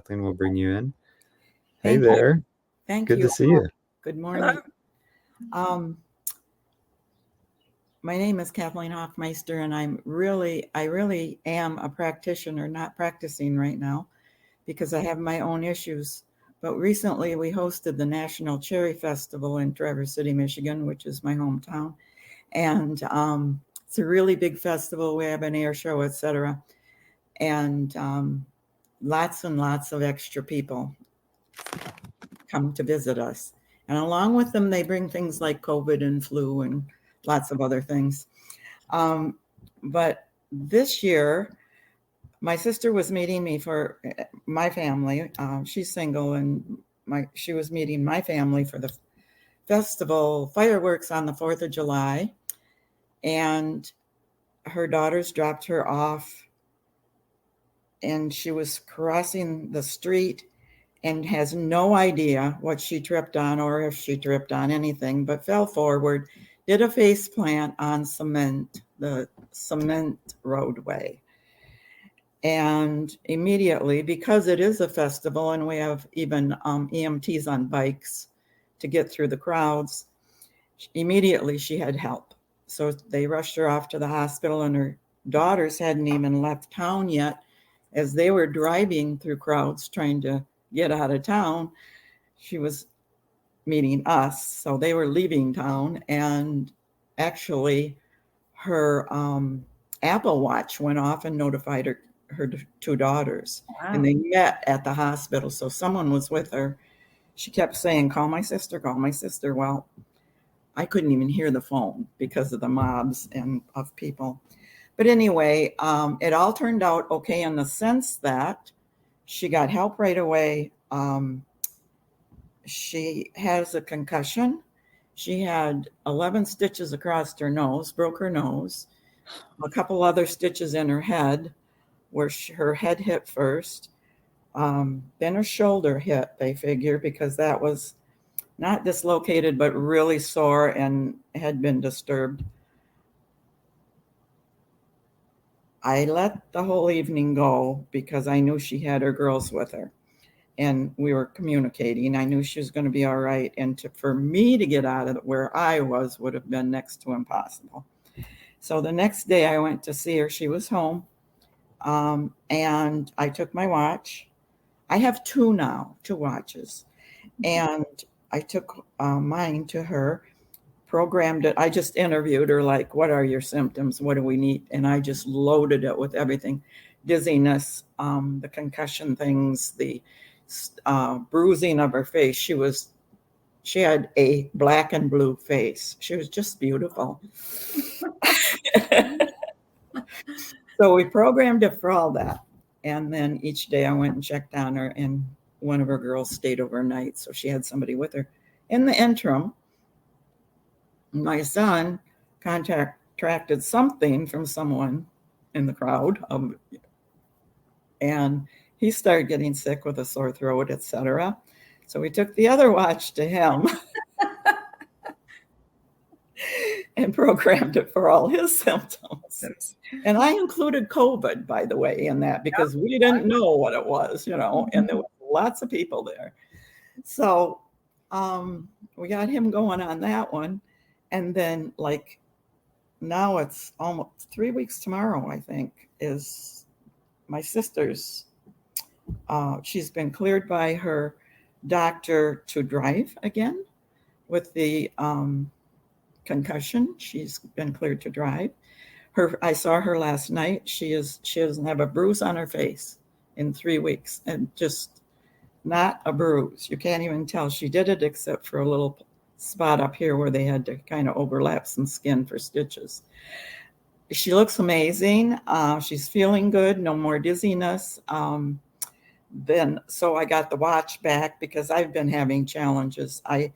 Kathleen will bring you in. Hey Thank there. you. Thank Good you. to see you. Good morning. My name is Kathleen Hoffmeister, and I really am a practitioner, not practicing right now because I have my own issues. But recently we hosted the National Cherry Festival in Traverse City, Michigan, which is my hometown. And it's a really big festival. We have an air show, etc. And lots and lots of extra people come to visit us. And along with them, they bring things like COVID and flu and lots of other things. But this year, my sister was meeting me for my family. She's single, and she was meeting my family for the festival fireworks on the 4th of July. And her daughters dropped her off, and she was crossing the street and has no idea what she tripped on or if she tripped on anything, but fell forward, did a face plant on cement, the cement roadway. And immediately, because it is a festival and we have even EMTs on bikes to get through the crowds, immediately she had help. So they rushed her off to the hospital, and her daughters hadn't even left town yet. As they were driving through crowds trying to get out of town, she was meeting us. So they were leaving town, and actually her Apple Watch went off and notified her two daughters. Wow. And they met at the hospital. So someone was with her. She kept saying, call my sister, call my sister. Well, I couldn't even hear the phone because of the mobs and of people. But anyway, it all turned out okay in the sense that she got help right away. She has a concussion. She had 11 stitches across her nose, broke her nose, a couple other stitches in her head where her head hit first. Then her shoulder hit, they figure, because that was not dislocated, but really sore and had been disturbed. I let the whole evening go because I knew she had her girls with her and we were communicating. I knew she was going to be all right. And for me to get out of where I was would have been next to impossible. So the next day I went to see her. She was home. And I took my watch. I have two watches. And I took mine to her, programmed it. I just interviewed her, like, what are your symptoms? What do we need? And I just loaded it with everything. Dizziness, the concussion things, the bruising of her face. She had a black and blue face. She was just beautiful. So we programmed it for all that. And then each day I went and checked on her, and one of her girls stayed overnight. So she had somebody with her. In the interim, my son contracted something from someone in the crowd, and he started getting sick with a sore throat, etc. So we took the other watch to him and programmed it for all his symptoms. And I included COVID, by the way, in that because we didn't know what it was, and there were lots of people there. So we got him going on that one. And then, like, now it's almost 3 weeks tomorrow, I think, is my sister's. She's been cleared by her doctor to drive again with the concussion. She's been cleared to drive. I saw her last night. She doesn't have a bruise on her face in 3 weeks, and just not a bruise. You can't even tell she did it, except for a little spot up here where they had to kind of overlap some skin for stitches. She looks amazing. She's feeling good. No more dizziness. So I got the watch back because I've been having challenges. I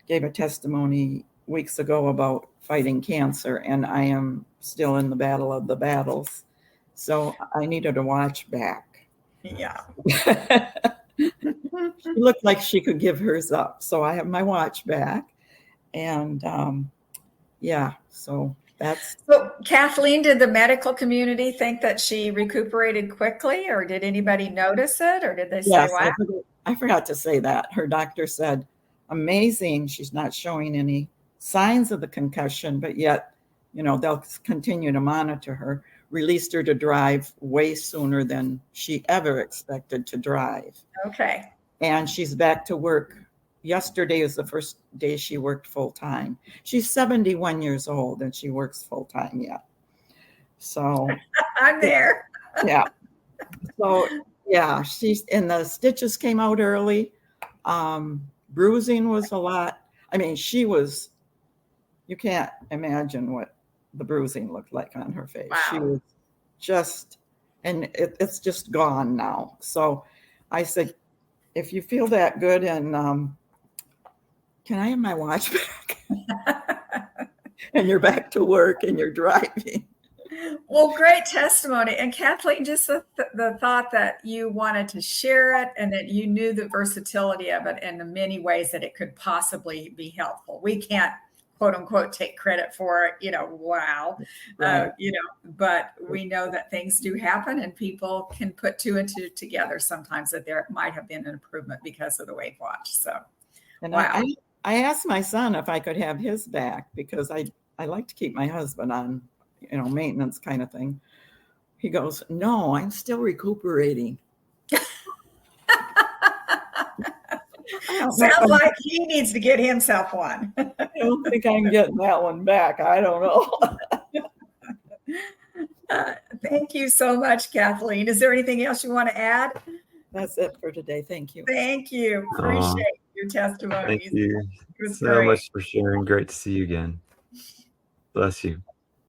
gave a testimony weeks ago about fighting cancer, and I am still in the battle of the battles. So I needed a watch back. Yeah. She looked like she could give hers up. So I have my watch back. And so That's So, Kathleen, did the medical community think that she recuperated quickly, or did anybody notice it, or did they say, yes. wow? I forgot to say that her doctor said, amazing. She's not showing any signs of the concussion, but yet, they'll continue to monitor her. Released her to drive way sooner than she ever expected to drive. Okay. And she's back to work. Yesterday is the first day she worked full time. She's 71 years old and she works full time yet. So I'm there. yeah. So yeah, and the stitches came out early. Bruising was a lot. I mean, you can't imagine what the bruising looked like on her face. Wow. She was just, and it's just gone now. So I said, if you feel that good, and can I have my watch back? And you're back to work and you're driving. Well, great testimony. And Kathleen, just the thought that you wanted to share it and that you knew the versatility of it and the many ways that it could possibly be helpful. We can't, quote unquote, take credit for it, wow, Right. but we know that things do happen and people can put two and two together sometimes, that there might have been an improvement because of the WAVwatch. So, and wow. I asked my son if I could have his back because I like to keep my husband on, maintenance kind of thing. He goes, no, I'm still recuperating. Sounds like he needs to get himself one. I don't think I'm getting that one back. I don't know. Thank you so much, Kathleen. Is there anything else you want to add? That's it for today. Thank you. Thank you. Appreciate your testimony. Thank you so much for sharing. Great to see you again. Bless you.